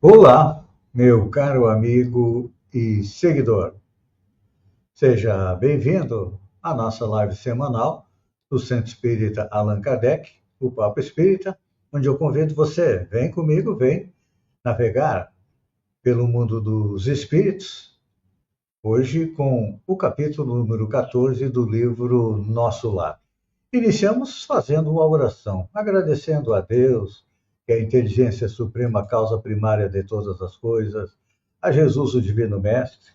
Olá, meu caro amigo e seguidor. Seja bem-vindo à nossa live semanal do Centro Espírita Allan Kardec, o Papo Espírita, onde eu convido você, vem comigo, vem navegar pelo mundo dos espíritos, hoje com o capítulo número 14 do livro Nosso Lar. Iniciamos fazendo uma oração, agradecendo a Deus, que é a inteligência suprema, causa primária de todas as coisas, a Jesus, o Divino Mestre,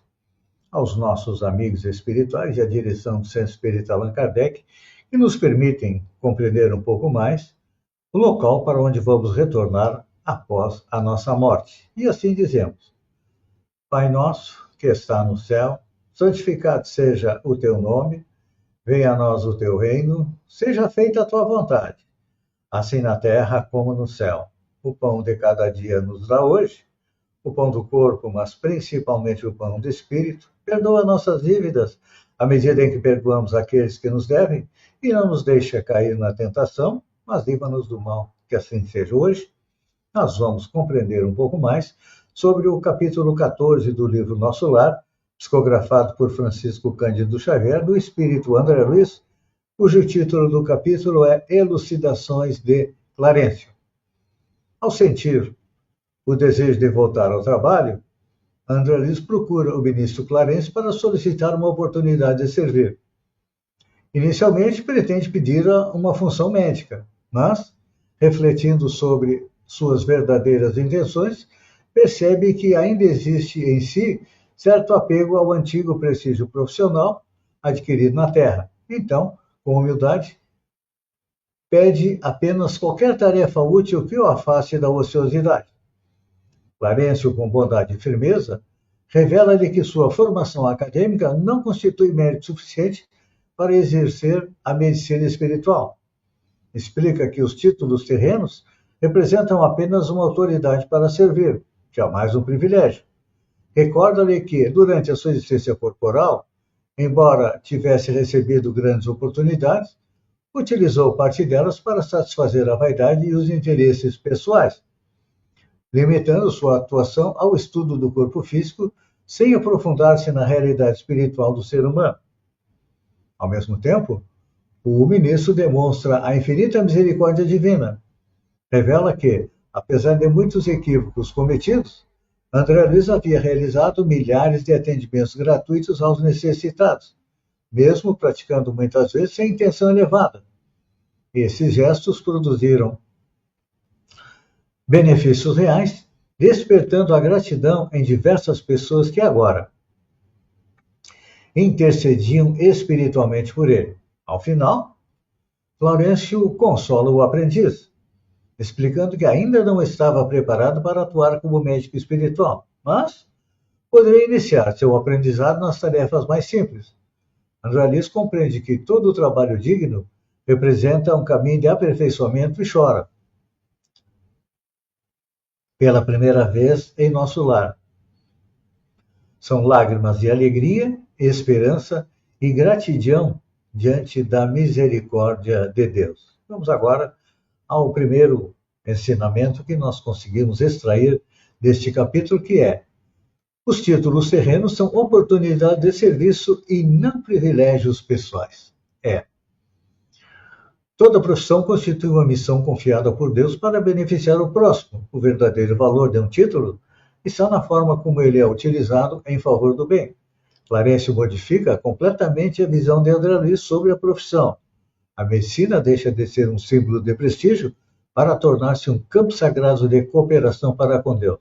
aos nossos amigos espirituais e à direção do Centro Espírita Allan Kardec, que nos permitem compreender um pouco mais o local para onde vamos retornar após a nossa morte. E assim dizemos: Pai nosso, que está no céu, santificado seja o teu nome, venha a nós o teu reino, seja feita a tua vontade, assim na terra como no céu. O pão de cada dia nos dá hoje, o pão do corpo, mas principalmente o pão do espírito. Perdoa nossas dívidas, à medida em que perdoamos aqueles que nos devem, e não nos deixa cair na tentação, mas livra-nos do mal. Que assim seja hoje. Nós vamos compreender um pouco mais sobre o capítulo 14 do livro Nosso Lar, psicografado por Francisco Cândido Xavier, do Espírito André Luiz, cujo título do capítulo é Elucidações de Clarencio. Ao sentir o desejo de voltar ao trabalho, André Luiz procura o ministro Clarencio para solicitar uma oportunidade de servir. Inicialmente, pretende pedir uma função médica, mas, refletindo sobre suas verdadeiras intenções, percebe que ainda existe em si certo apego ao antigo prestígio profissional adquirido na terra. Então, com humildade, pede apenas qualquer tarefa útil que o afaste da ociosidade. Clarencio, com bondade e firmeza, revela-lhe que sua formação acadêmica não constitui mérito suficiente para exercer a medicina espiritual. Explica que os títulos terrenos representam apenas uma autoridade para servir, jamais um privilégio. Recorda-lhe que, durante a sua existência corporal, embora tivesse recebido grandes oportunidades, utilizou parte delas para satisfazer a vaidade e os interesses pessoais, limitando sua atuação ao estudo do corpo físico, sem aprofundar-se na realidade espiritual do ser humano. Ao mesmo tempo, o ministro demonstra a infinita misericórdia divina. Revela que, apesar de muitos equívocos cometidos, André Luiz havia realizado milhares de atendimentos gratuitos aos necessitados, mesmo praticando muitas vezes sem intenção elevada. Esses gestos produziram benefícios reais, despertando a gratidão em diversas pessoas que agora intercediam espiritualmente por ele. Ao final, Clarencio consola o aprendiz, explicando que ainda não estava preparado para atuar como médico espiritual, mas poderia iniciar seu aprendizado nas tarefas mais simples. André Luiz compreende que todo o trabalho digno representa um caminho de aperfeiçoamento e chora, pela primeira vez em nosso lar. São lágrimas de alegria, esperança e gratidão diante da misericórdia de Deus. Vamos agora ao primeiro ensinamento que nós conseguimos extrair deste capítulo, que é: os títulos terrenos são oportunidade de serviço e não privilégios pessoais. Toda profissão constitui uma missão confiada por Deus para beneficiar o próximo. O verdadeiro valor de um título está na forma como ele é utilizado em favor do bem. Clarencio modifica completamente a visão de André Luiz sobre a profissão. A medicina deixa de ser um símbolo de prestígio para tornar-se um campo sagrado de cooperação para com Deus.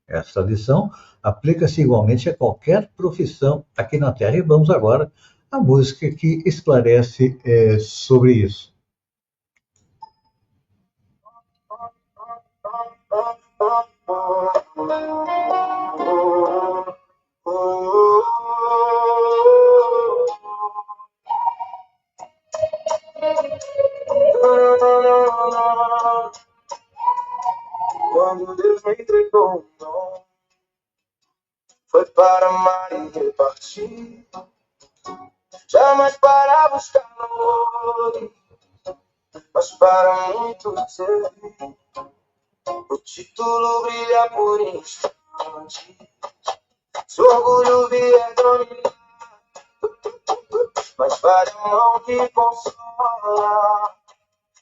Esta lição aplica-se igualmente a qualquer profissão aqui na Terra. E vamos agora à música que esclarece sobre isso. Quando Deus me entregou um dom, foi para amar e repartir, jamais para buscar louvores, mas para muito servir. O título brilha por instante, se o orgulho vier dominar, mas vale a mão que consola,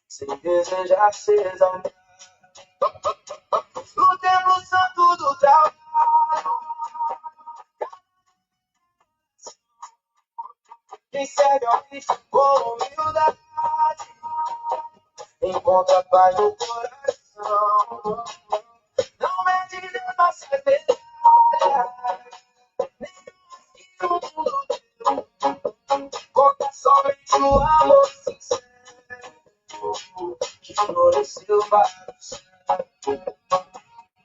sem desejar se exaltar. No templo santo do trabalho, quem segue ao Cristo com humildade, encontra paz no coração. Não mede nossas medalhas, nem o mundo deu. Conta somente o amor sincero que floresceu para o céu.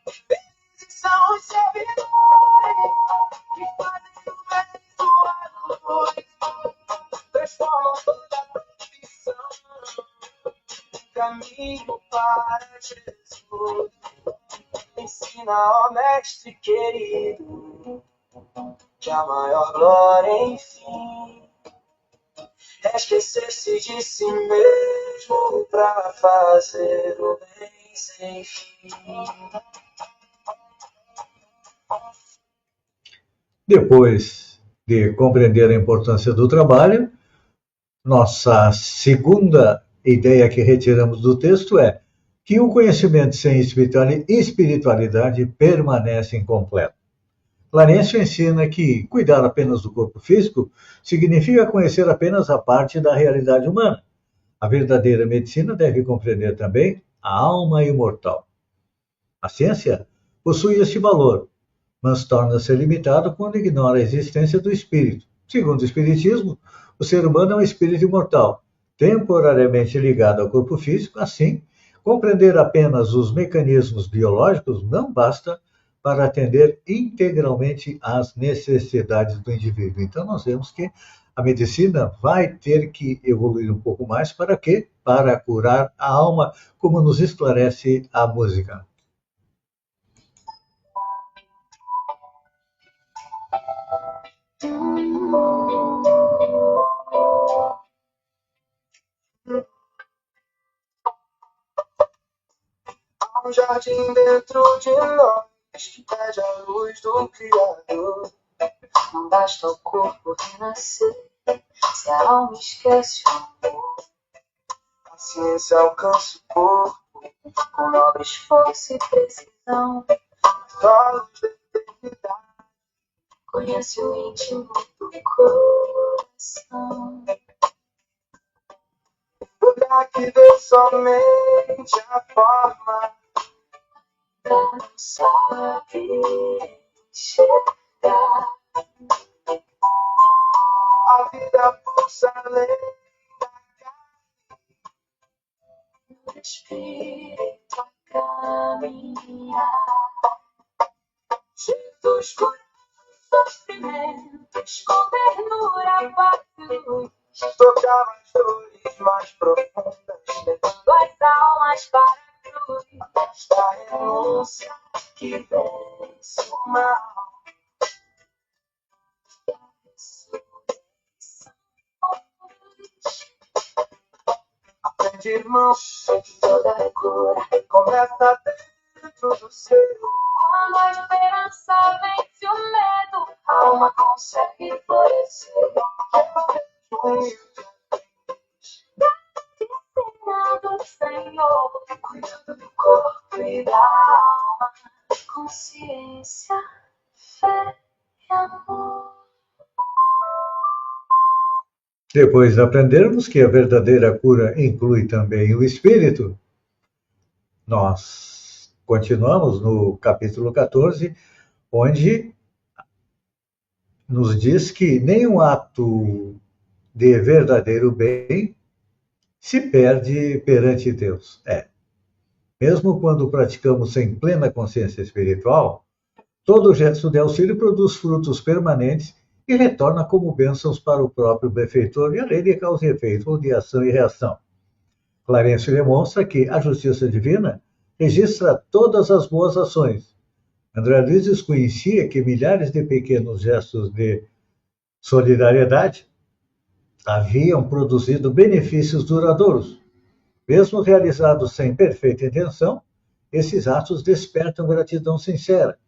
Felizes são os servidores que fazem o bem sua luz, transformam toda a profissão em caminho para Jesus. Ensina, ó mestre querido, que a maior glória, enfim, é esquecer-se de si mesmo pra fazer o bem sem fim. Depois de compreender a importância do trabalho, nossa segunda ideia que retiramos do texto é que o conhecimento sem espiritualidade permanece incompleto. Clarencio ensina que cuidar apenas do corpo físico significa conhecer apenas a parte da realidade humana. A verdadeira medicina deve compreender também a alma imortal. A ciência possui este valor, mas torna-se limitado quando ignora a existência do espírito. Segundo o Espiritismo, o ser humano é um espírito imortal, temporariamente ligado ao corpo físico. Assim, compreender apenas os mecanismos biológicos não basta para atender integralmente às necessidades do indivíduo. Então, nós vemos que a medicina vai ter que evoluir um pouco mais para quê? Para curar a alma, como nos esclarece a música. Há um jardim dentro de nós que pede a luz do Criador. Não basta o corpo renascer, se a alma esquece o amor. A ciência alcança o corpo Com nobre esforço e precisão, só a luz da eternidade. conhece o íntimo do coração. Lugar que vê somente a forma, Ainda não sabe enxergar a vida pulsa além da no espírito a caminhar. Jesus curando sofrimentos, com ternura, paz e luz, tocava as dores mais profundas, levando as almas para a cruz. da renúncia Que vence o mal. Aprende, irmão, de toda a cura. começa dentro do ser. Quando a esperança vence o medo, a alma consegue florescer. Disciplina do Senhor, cuidando do corpo e da alma. Consciência, fé e amor. Depois de aprendermos que a verdadeira cura inclui também o espírito, nós continuamos no capítulo 14, onde nos diz que nenhum ato de verdadeiro bem se perde perante Deus. Mesmo quando praticamos sem plena consciência espiritual, todo gesto de auxílio produz frutos permanentes e retorna como bênçãos para o próprio benfeitor, e a lei de causa e efeito, ou de ação e reação. Clarencio demonstra que a justiça divina registra todas as boas ações. André Luiz desconhecia que milhares de pequenos gestos de solidariedade haviam produzido benefícios duradouros. Mesmo realizados sem perfeita intenção, esses atos despertam gratidão sincera,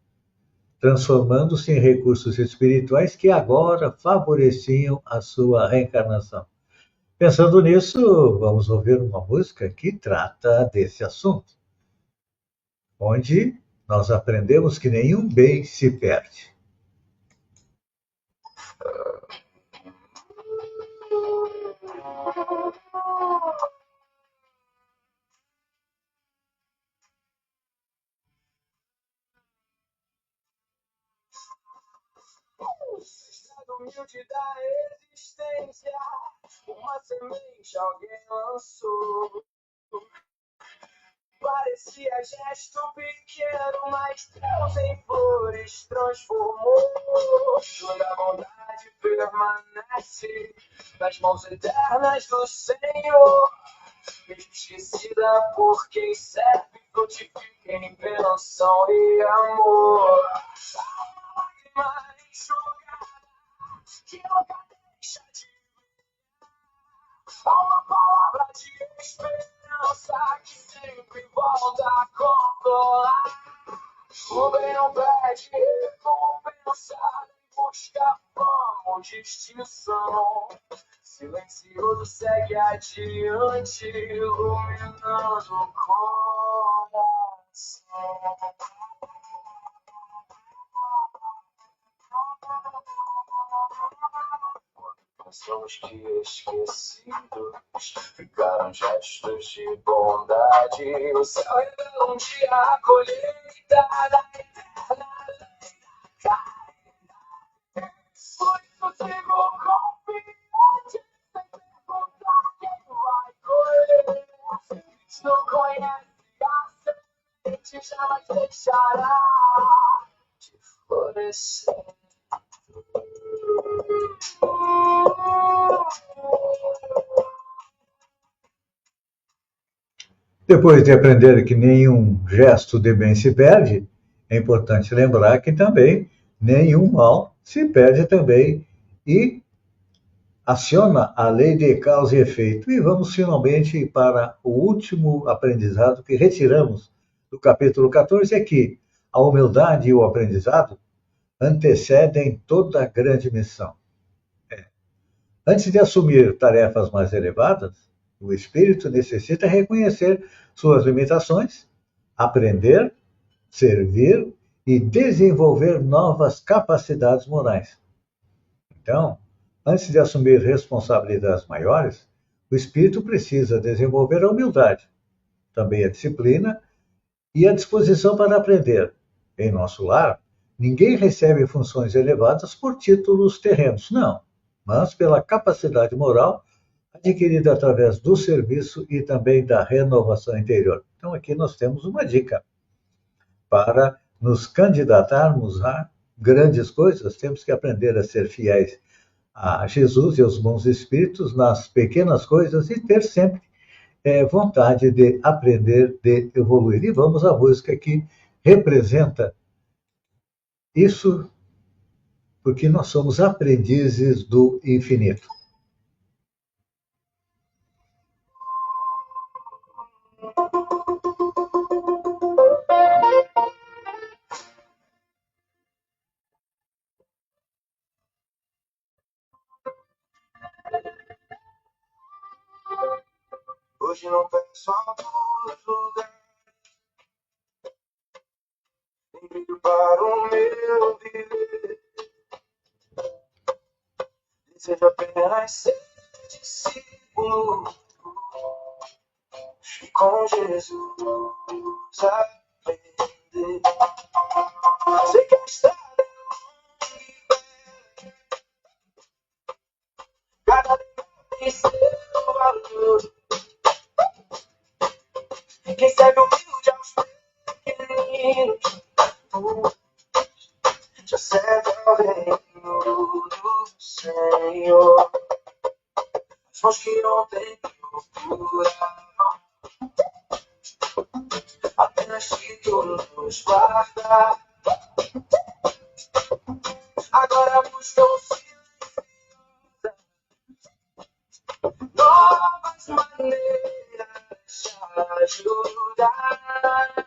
transformando-se em recursos espirituais que agora favoreciam a sua reencarnação. Pensando nisso, vamos ouvir uma música que trata desse assunto, onde nós aprendemos que nenhum bem se perde. Estado humilde da existência, uma semente alguém lançou. Parecia gesto pequeno, mas Deus em flores transformou. Toda bondade permanece nas mãos eternas do Senhor. Mesmo esquecida por quem serve, frutifica em bênção e amor. Uma lágrima enxugada que nunca deixa de brilhar. Uma palavra de esperança que sempre volta a consolar. O bem não pede recompensa, nem busca fama ou distinção. Silencioso segue adiante, iluminando o coração. Pensamos que esquecidos ficaram gestos de bondade. O céu revela um dia a colheita da eterna lei. Por isso sigo confiante, sem perguntar quem vai colher. Cristo conhece a semente, jamais deixará de florescer. Depois de aprender que nenhum gesto de bem se perde, é importante lembrar que também nenhum mal se perde também e aciona a lei de causa e efeito. E vamos finalmente para o último aprendizado que retiramos do capítulo 14, é que a humildade e o aprendizado antecedem toda grande missão. Antes de assumir tarefas mais elevadas, o espírito necessita reconhecer suas limitações, aprender, servir e desenvolver novas capacidades morais. Então, antes de assumir responsabilidades maiores, o espírito precisa desenvolver a humildade, também a disciplina e a disposição para aprender. Em nosso lar, ninguém recebe funções elevadas por títulos terrenos, não, mas pela capacidade moral adquirida através do serviço e também da renovação interior. Então, aqui nós temos uma dica. Para nos candidatarmos a grandes coisas, temos que aprender a ser fiéis a Jesus e aos bons espíritos nas pequenas coisas e ter sempre vontade de aprender, de evoluir. E vamos à música que representa isso, porque nós somos aprendizes do infinito. Hoje não penso em outros lugares, nem brilho para o meu viver. Desejo apenas ser discípulo e com Jesus aprender. Sei que a estrada é longa, cada dia tem seu valor. Quem segue humilde aos pequeninos já serve ao reino do Senhor. As mãos que ontem procuravam apenas títulos guardar, agora buscam silenciosas novas maneiras de ajudar.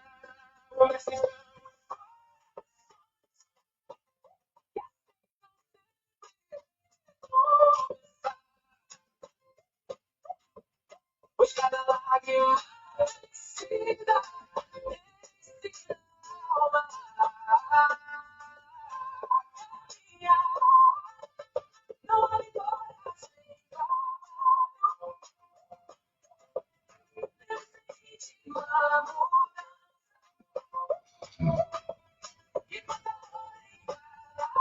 pois cada lágrima vencida nesse alma. Não há vitória sem dor. Eu senti uma mudança. E quando eu olhei para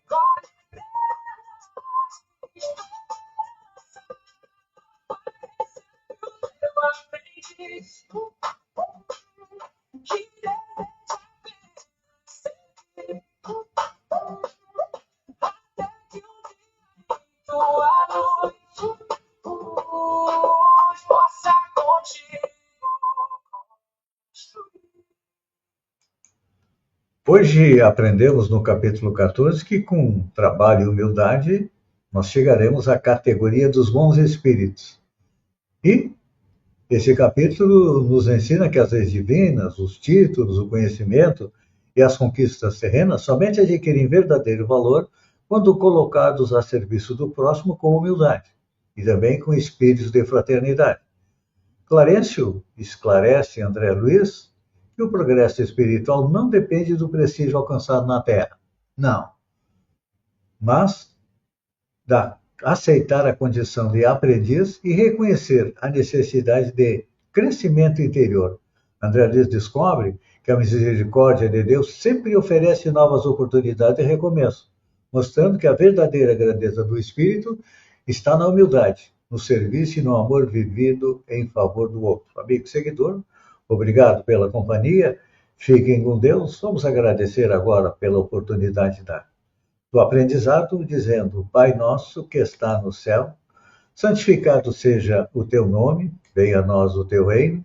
corre pelas esperança. Eu aprendiz que deseja vencer. Até que um dia tua noite possa contigo. Hoje aprendemos no capítulo 14 que com trabalho e humildade nós chegaremos à categoria dos bons espíritos. E esse capítulo nos ensina que as leis divinas, os títulos, o conhecimento e as conquistas terrenas somente adquirem verdadeiro valor quando colocados a serviço do próximo com humildade e também com espíritos de fraternidade. Clarencio esclarece André Luiz que o progresso espiritual não depende do prestígio alcançado na Terra, não, mas da aceitar a condição de aprendiz e reconhecer a necessidade de crescimento interior. André Luiz descobre que a misericórdia de Deus sempre oferece novas oportunidades de recomeço, mostrando que a verdadeira grandeza do espírito está na humildade, no serviço e no amor vivido em favor do outro. Amigo e seguidor, obrigado pela companhia, fiquem com Deus. Vamos agradecer agora pela oportunidade do aprendizado, dizendo: Pai nosso que está no céu, santificado seja o teu nome, venha a nós o teu reino,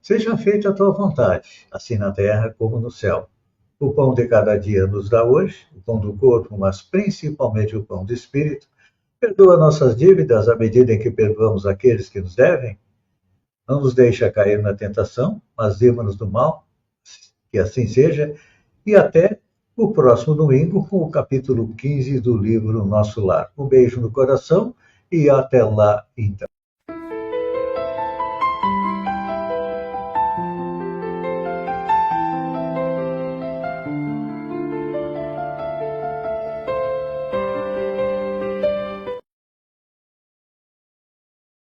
seja feita a tua vontade, assim na terra como no céu. O pão de cada dia nos dá hoje, o pão do corpo, mas principalmente o pão do espírito. Perdoa nossas dívidas à medida em que perdoamos aqueles que nos devem. Não nos deixa cair na tentação, mas livra-nos do mal, que assim seja, e até o próximo domingo com o capítulo 15 do livro Nosso Lar. Um beijo no coração e até lá então.